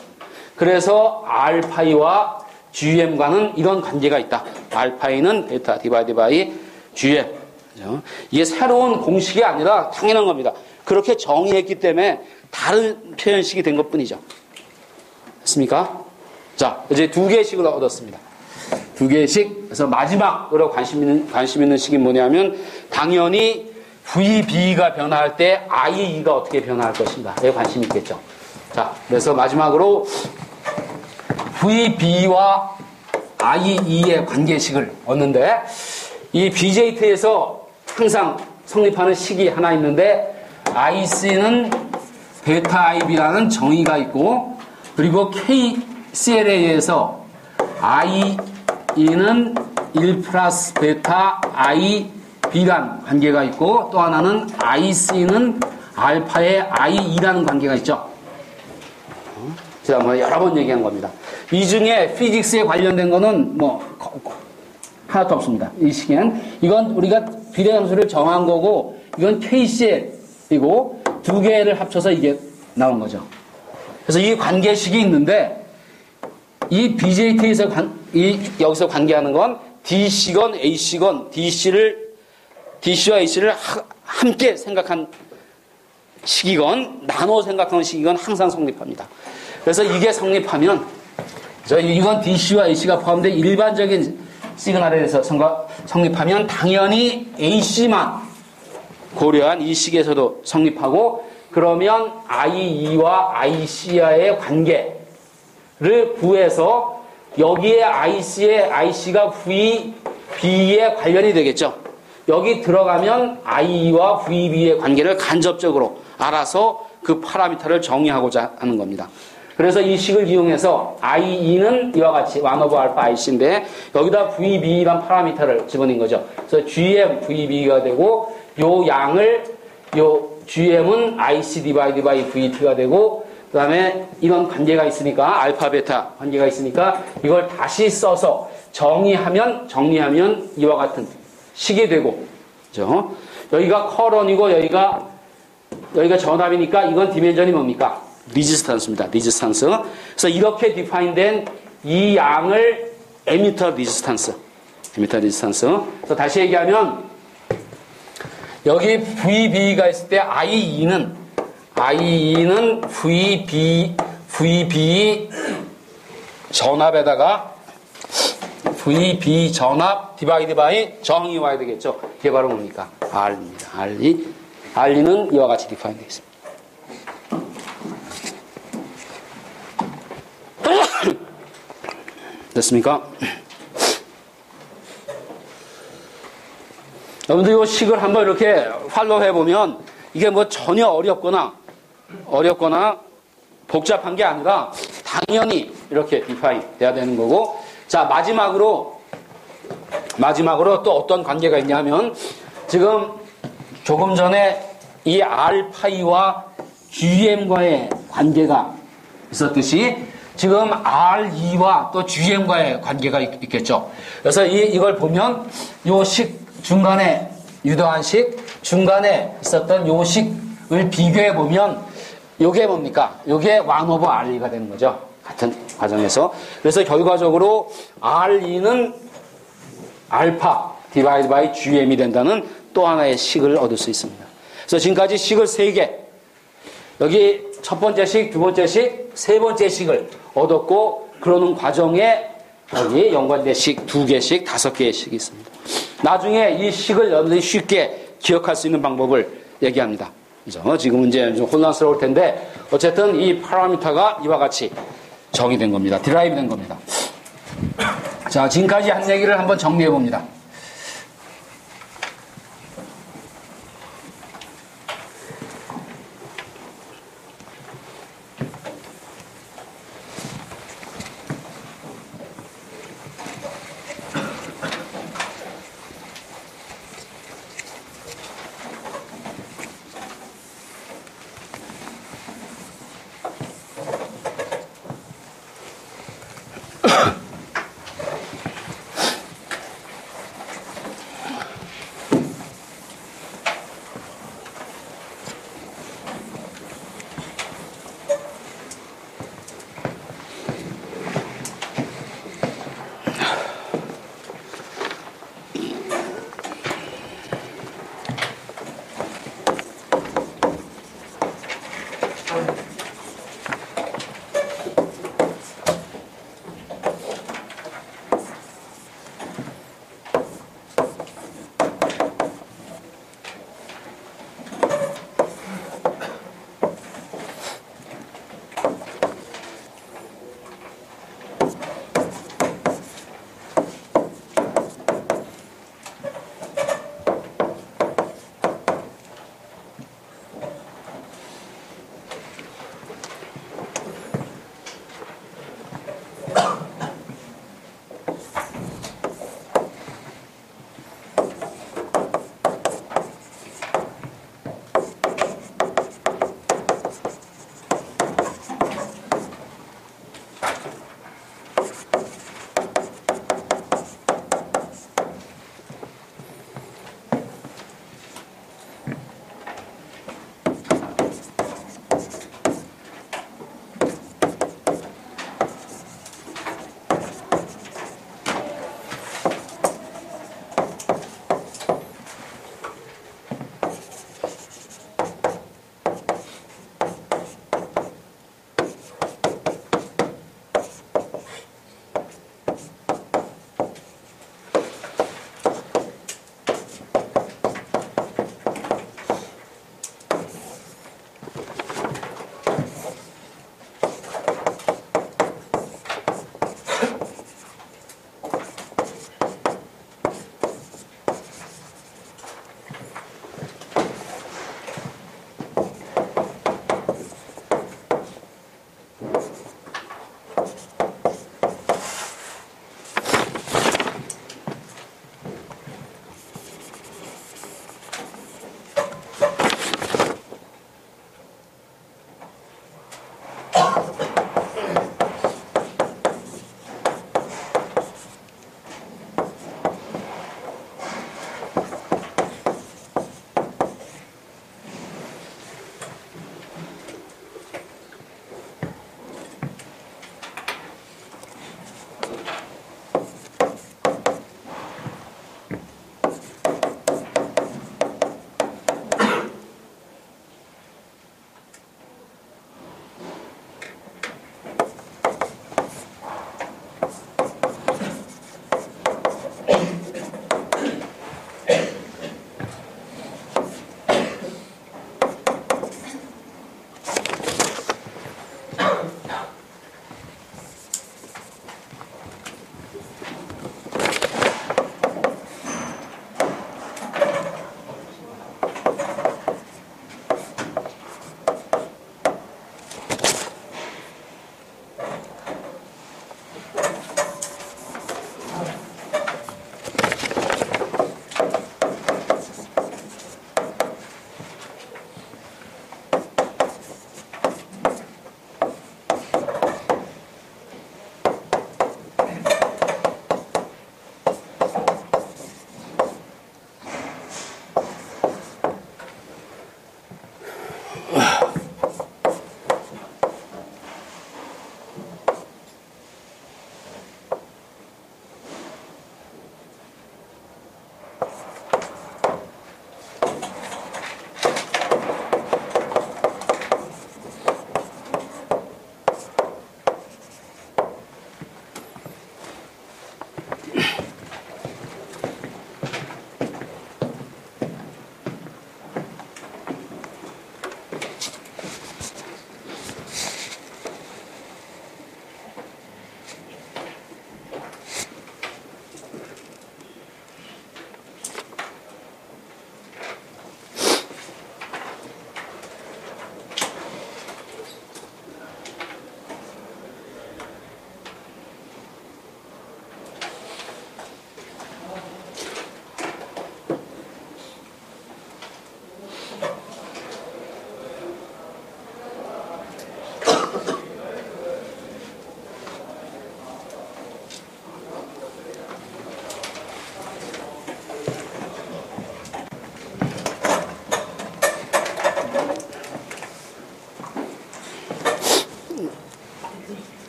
그래서 R파이와 GM과는 이런 관계가 있다. R파이는 베타 디바이드 바이 GM. 그죠? 이게 새로운 공식이 아니라 당연한 겁니다. 그렇게 정의했기 때문에 다른 표현식이 된 것뿐이죠. 됐습니까? 자, 이제 두 개의 식을 얻었습니다. 두 개의 식. 그래서 마지막으로 관심 있는 식이 뭐냐면 당연히 VB가 변화할 때 IE가 어떻게 변화할 것인가. 에 관심이 있겠죠. 자, 그래서 마지막으로 VB와 IE의 관계식을 얻는데 이 BJT에서 항상 성립하는 식이 하나 있는데 IC는 베타 IB라는 정의가 있고 그리고 KCL에 의해서 IE는 1 플러스 베타 IB라는 관계가 있고 또 하나는 IC는 알파의 IE라는 관계가 있죠. 지난번에 여러 번 얘기한 겁니다. 이 중에 피직스에 관련된 거는 뭐 하나도 없습니다. 이 시기엔 이건 우리가 비례함수를 정한 거고 이건 KCL이고 두 개를 합쳐서 이게 나온 거죠. 그래서 이 관계식이 있는데 이 BJT에서 여기서 관계하는 건 DC건 AC건 DC와 AC를 함께 생각한 식이건 나눠 생각하는 식이건 항상 성립합니다. 그래서 이게 성립하면 이건 DC와 AC가 포함된 일반적인 시그널에 대해서 성립하면 당연히 AC만 고려한 이 식에서도 성립하고 그러면 IE와 IC와의 관계를 구해서 여기에 IC가 VB에 관련이 되겠죠. 여기 들어가면 IE와 VB의 관계를 간접적으로 알아서 그 파라미터를 정의하고자 하는 겁니다. 그래서 이 식을 이용해서 IE는 이와 같이 1 over 알파 IC인데 여기다 VB란 파라미터를 집어넣은 거죠. 그래서 GM VB가 되고 요 양을 GM은 IC 디바이드 바이 VT가 되고 그 다음에 이런 관계가 있으니까 알파 베타 관계가 있으니까 이걸 다시 써서 정리하면 이와 같은 식이 되고 그죠? 여기가 커런이고 여기가 전압이니까 이건 디멘전이 뭡니까? 리지스탄스입니다. 리지스탄스. 그래서 이렇게 디파인된 이 양을 에미터 리지스탄스. 그래서 다시 얘기하면 여기 VB가 있을 때 IE는 VB 전압에다가 VB 전압 디바이드 바이 정이 와야 되겠죠. 이게 바로 뭡니까? R입니다. R는 이와 같이 디파인 되어 있습니다. 됐습니까? 여러분들 이 식을 한번 이렇게 팔로우 해보면 이게 뭐 전혀 어렵거나 복잡한 게 아니라 당연히 이렇게 디파인 돼야 되는 거고 자 마지막으로 또 어떤 관계가 있냐면 지금 조금 전에 이 R파이와 GM과의 관계가 있었듯이 지금 RE와 또 GM과의 관계가 있겠죠. 그래서 이걸 보면 요 식 중간에 유도한 식 중간에 있었던 요 식을 비교해 보면 요게 뭡니까? 요게 1 over RE가 되는 거죠. 같은 과정에서. 그래서 결과적으로 RE는 알파 디바이드 바이 GM이 된다는 또 하나의 식을 얻을 수 있습니다. 그래서 지금까지 식을 3개 여기 첫 번째 식, 두 번째 식, 세 번째 식을 얻었고 그러는 과정에 여기 연관된 식 2개씩, 5개의 식이 있습니다. 나중에 이 식을 여러분들이 쉽게 기억할 수 있는 방법을 얘기합니다. 그죠? 지금은 이제 좀 혼란스러울 텐데 어쨌든 이 파라미터가 이와 같이 정의된 겁니다. 드라이브 된 겁니다. 자, 지금까지 한 얘기를 한번 정리해 봅니다.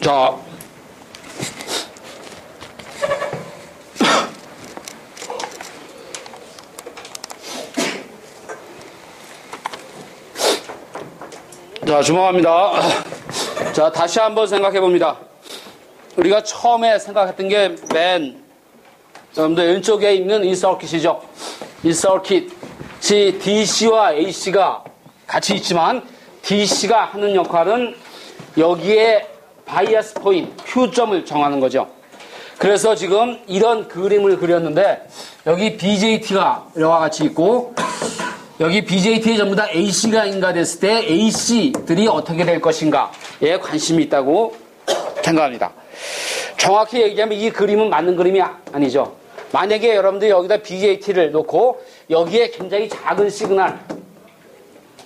자, 자, 주목합니다. 자, 다시 한번 생각해 봅니다. 우리가 처음에 생각했던 게 여러분들 왼쪽에 있는 이 서킷이죠. 이 서킷이 DC와 AC가 같이 있지만 DC가 하는 역할은 여기에 바이어스 포인트, Q점을 정하는 거죠. 그래서 지금 이런 그림을 그렸는데 여기 BJT가 이와 같이 있고 여기 BJT에 전부 다 AC가 인가됐을 때 AC들이 어떻게 될 것인가에 관심이 있다고 생각합니다. 정확히 얘기하면 이 그림은 맞는 그림이 아니죠. 만약에 여러분들이 여기다 BJT를 놓고 여기에 굉장히 작은 시그널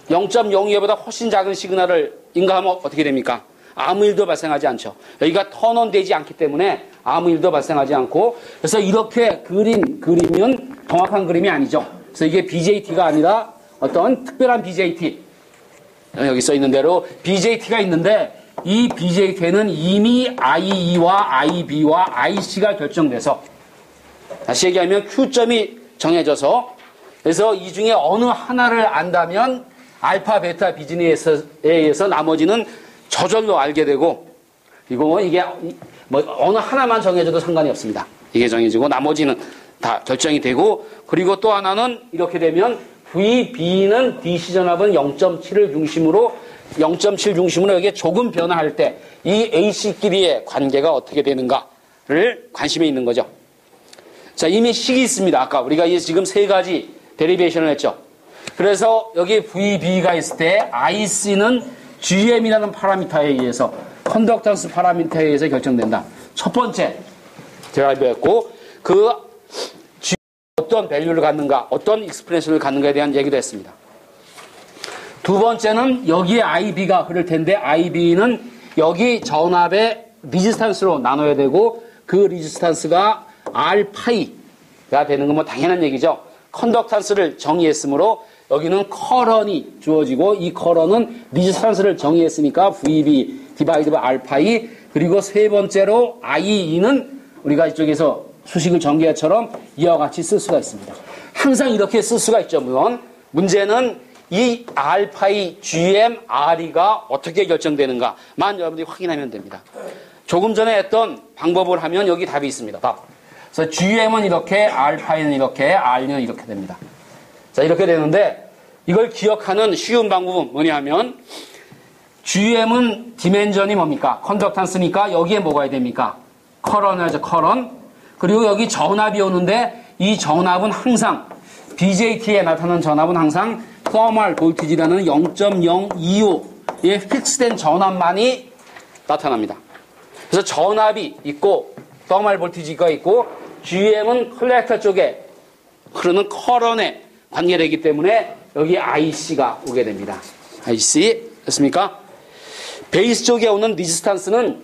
0.02보다 훨씬 작은 시그널을 인가하면 어떻게 됩니까? 아무 일도 발생하지 않죠. 여기가 턴온 되지 않기 때문에 아무 일도 발생하지 않고 그래서 이렇게 그리면 정확한 그림이 아니죠. 그래서 이게 BJT가 아니라 어떤 특별한 BJT 여기 써 있는 대로 BJT가 있는데 이 BJT는 이미 IE와 IB와 IC가 결정돼서 다시 얘기하면 Q점이 정해져서 그래서 이 중에 어느 하나를 안다면 알파, 베타 비즈니스에 의해서 나머지는 저절로 알게 되고 그리고 이게 어느 하나만 정해져도 상관이 없습니다. 이게 정해지고 나머지는 다 결정이 되고 그리고 또 하나는 이렇게 되면 VB는 DC 전압은 0.7을 중심으로 0.7 중심으로 여기에 조금 변화할 때 이 AC끼리의 관계가 어떻게 되는가를 관심이 있는 거죠. 자, 이미 식이 있습니다. 아까 우리가 지금 세 가지 데리베이션을 했죠. 그래서 여기 VB가 있을 때 IC는 GM이라는 파라미터에 의해서 컨덕턴스 파라미터에 의해서 결정된다. 첫 번째 제가 배웠고 그 G 어떤 밸류를 갖는가 어떤 익스프레션을 갖는가에 대한 얘기도 했습니다. 두 번째는 여기에 IB가 흐를 텐데 IB는 여기 전압의 리지스탄스로 나눠야 되고 그 리지스탄스가 R파이가 되는 건 뭐 당연한 얘기죠. 컨덕턴스를 정의했으므로 여기는 커런이 주어지고 이 커런은 리지스탄스를 정의했으니까 VB 디바이드 바이 R파이 그리고 세 번째로 IE는 우리가 이쪽에서 수식을 전개처럼 이와 같이 쓸 수가 있습니다. 항상 이렇게 쓸 수가 있죠. 물론 문제는 이 R파이 GM RE가 어떻게 결정되는가만 여러분들이 확인하면 됩니다. 조금 전에 했던 방법을 하면 여기 답이 있습니다. 답. 그래서 GM은 이렇게, R파이는 이렇게, R는 이렇게 됩니다. 자, 이렇게 되는데 이걸 기억하는 쉬운 방법은 뭐냐 하면 GM은 디멘전이 뭡니까? 컨덕턴스니까 여기에 뭐가 해야 됩니까? 커런을 하죠. 커런. 그리고 여기 전압이 오는데 이 전압은 항상 BJT에 나타나는 전압은 항상 thermal voltage라는 0.025의 픽스된 전압만이 나타납니다. 그래서 전압이 있고 thermal voltage가 있고 GM은 컬렉터 쪽에 흐르는 커런에 관계되기 때문에 여기 IC가 오게 됩니다. IC 됐습니까? 베이스 쪽에 오는 리지스탄스는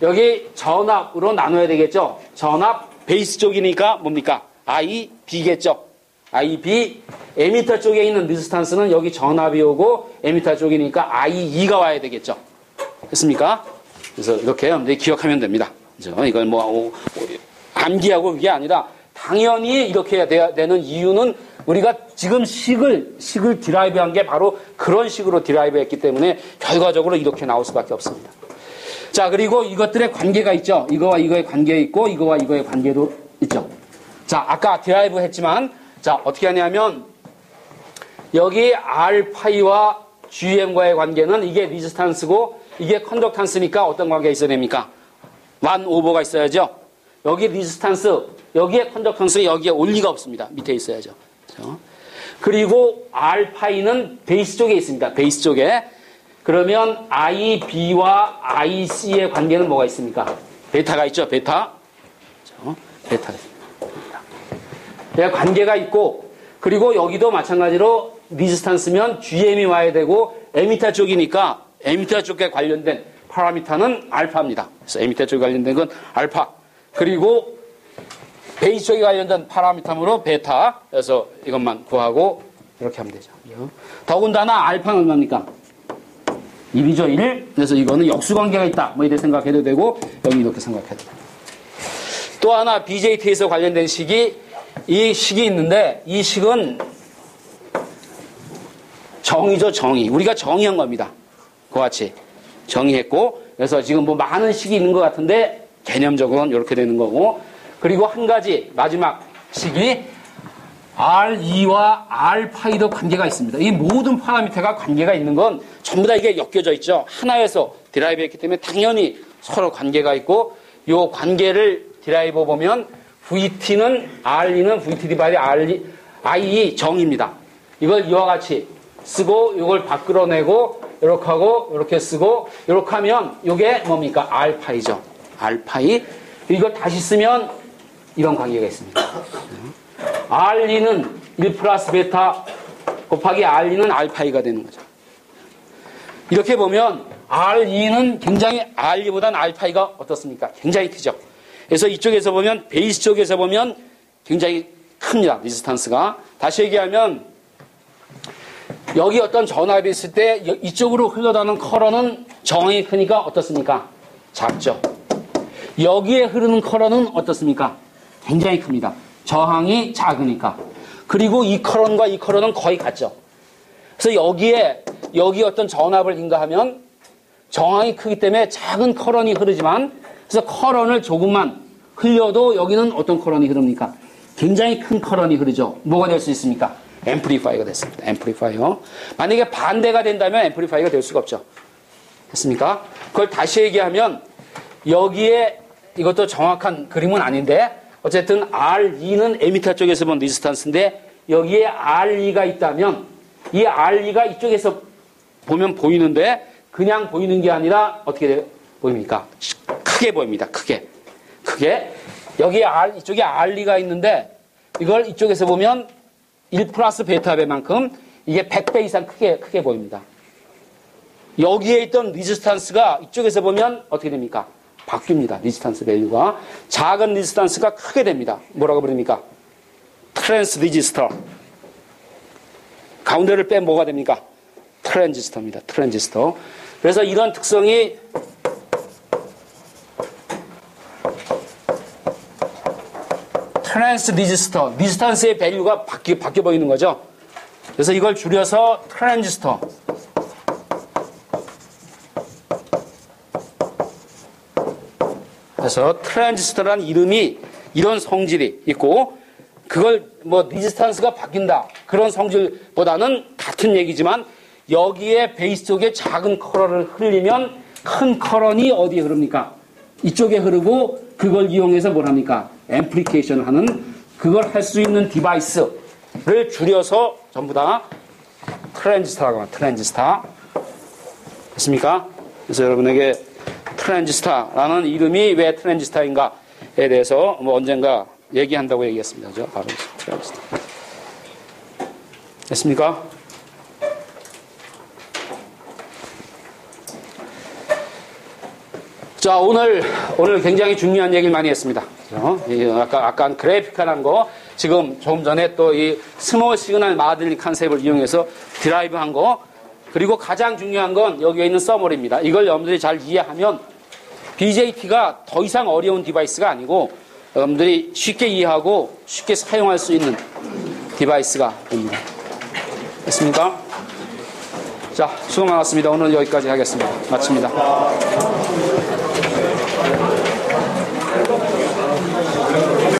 여기 전압으로 나눠야 되겠죠. 전압 베이스 쪽이니까 뭡니까? IB겠죠. IB 에미터 쪽에 있는 리지스탄스는 여기 전압이 오고 에미터 쪽이니까 IE가 와야 되겠죠. 됐습니까? 그래서 이렇게 여러분들이 기억하면 됩니다. 그죠? 이걸 뭐 암기하고 그게 아니라 당연히 이렇게 해야 되는 이유는 우리가 지금 식을 디라이브한 게 바로 그런 식으로 디라이브했기 때문에 결과적으로 이렇게 나올 수밖에 없습니다. 자, 그리고 이것들의 관계가 있죠. 이거와 이거의 관계 있고 이거와 이거의 관계도 있죠. 자, 아까 디라이브 했지만 자, 어떻게 하냐면 여기 R파이와 GM과의 관계는 이게 리지스탄스고 이게 컨덕탄스니까 어떤 관계가 있어야 됩니까? 1/5가 있어야죠. 여기 리지스탄스, 여기에 컨덕턴스, 여기에 올 리가 없습니다. 밑에 있어야죠. 그렇죠? 그리고 R파이는 베이스 쪽에 있습니다. 베이스 쪽에. 그러면 IB와 IC의 관계는 뭐가 있습니까? 베타가 있죠. 베타. 그렇죠? 베타가 있습니다. 베타. 관계가 있고 그리고 여기도 마찬가지로 리지스탄스면 GM이 와야 되고 에미터 쪽이니까 에미터 쪽에 관련된 파라미터는 알파입니다. 그래서 에미터 쪽에 관련된 건 알파. 그리고 베이스 쪽에 관련된 파라미터로 베타. 그래서 이것만 구하고 이렇게 하면 되죠. 더군다나 알파는 얼마입니까? 1이죠, 1. 그래서 이거는 역수관계가 있다. 뭐 이렇게 생각해도 되고 여기 이렇게 생각해도 돼요. 또 하나 BJT에서 관련된 식이 이 식이 있는데 이 식은 정의죠, 정의. 우리가 정의한 겁니다. 그와 같이 정의했고 그래서 지금 뭐 많은 식이 있는 것 같은데 개념적으로는 이렇게 되는 거고 그리고 한 가지 마지막 식이 R2와 R파이도 관계가 있습니다. 이 모든 파라미터가 관계가 있는 건 전부 다 이게 엮여져 있죠. 하나에서 디라이브 했기 때문에 당연히 서로 관계가 있고 이 관계를 디라이브 보면 VT는 R2는 VT 디바이드 IE 정의입니다. 이걸 이와 같이 쓰고 이걸 바꾸어내고 이렇게 하고 이렇게 쓰고 이렇게 하면 이게 뭡니까? R파이죠. R파이. 이걸 다시 쓰면 이런 관계가 있습니다. R2는 1 플러스 베타 곱하기 R2는 R파이가 되는 거죠. 이렇게 보면 R2는 굉장히 R2보다는 R파이가 어떻습니까? 굉장히 크죠. 그래서 이쪽에서 보면 베이스 쪽에서 보면 굉장히 큽니다. 리지스탄스가. 다시 얘기하면 여기 어떤 전압이 있을 때 이쪽으로 흘러가는 커런은 저항이 크니까 어떻습니까? 작죠. 여기에 흐르는 커런은 어떻습니까? 굉장히 큽니다. 저항이 작으니까. 그리고 이 커런과 이 커런은 거의 같죠. 그래서 여기 어떤 전압을 인가하면 저항이 크기 때문에 작은 커런이 흐르지만 그래서 커런을 조금만 흘려도 여기는 어떤 커런이 흐릅니까? 굉장히 큰 커런이 흐르죠. 뭐가 될 수 있습니까? 앰플리파이어가 됐습니다. 앰플리파이어. 만약에 반대가 된다면 앰플리파이어가 될 수가 없죠. 됐습니까? 그걸 다시 얘기하면 여기에 이것도 정확한 그림은 아닌데 어쨌든 R2는 에미터 쪽에서 본 리지스탄스인데 여기에 R2가 있다면 이 R2가 이쪽에서 보면 보이는데 그냥 보이는 게 아니라 어떻게 보입니까? 크게 보입니다. 크게. 여기에 이쪽에 R2가 있는데 이걸 이쪽에서 보면 1 플러스 베타 배만큼 이게 100배 이상 크게 보입니다. 여기에 있던 리지스탄스가 이쪽에서 보면 어떻게 됩니까? 바뀝니다. 리지스탄스 밸류가. 작은 리지스탄스가 크게 됩니다. 뭐라고 부릅니까? 트랜스 리지스터. 가운데를 빼면 뭐가 됩니까? 트랜지스터입니다. 트랜지스터. 그래서 이런 특성이 트랜스 리지스터. 리지스탄스의 밸류가 바뀌어 보이는 거죠. 그래서 이걸 줄여서 트랜지스터. 그래서 트랜지스터라는 이름이 이런 성질이 있고 그걸 뭐 리지스탄스가 바뀐다 그런 성질보다는 같은 얘기지만 여기에 베이스 쪽에 작은 커런을 흘리면 큰 커런이 어디에 흐릅니까? 이쪽에 흐르고 그걸 이용해서 뭘 합니까? 앰플리케이션 하는 그걸 할 수 있는 디바이스 줄여서 전부 다 트랜지스터라고 합니다. 트랜지스터. 됐습니까? 그래서 여러분에게 트랜지스터라는 이름이 왜 트랜지스터인가에 대해서 뭐 언젠가 얘기한다고 얘기했습니다. 그죠? 바로 트랜지스터. 됐습니까? 자, 오늘 굉장히 중요한 얘기를 많이 했습니다. 아까 그래픽화란 거, 지금 조금 전에 또 이 스몰 시그널 마들리 컨셉을 이용해서 드라이브 한 거, 그리고 가장 중요한 건 여기에 있는 서머리입니다. 이걸 여러분들이 잘 이해하면 BJT가 더 이상 어려운 디바이스가 아니고 여러분들이 쉽게 이해하고 쉽게 사용할 수 있는 디바이스가 됩니다. 됐습니까? 자, 수고 많았습니다. 오늘 여기까지 하겠습니다. 마칩니다.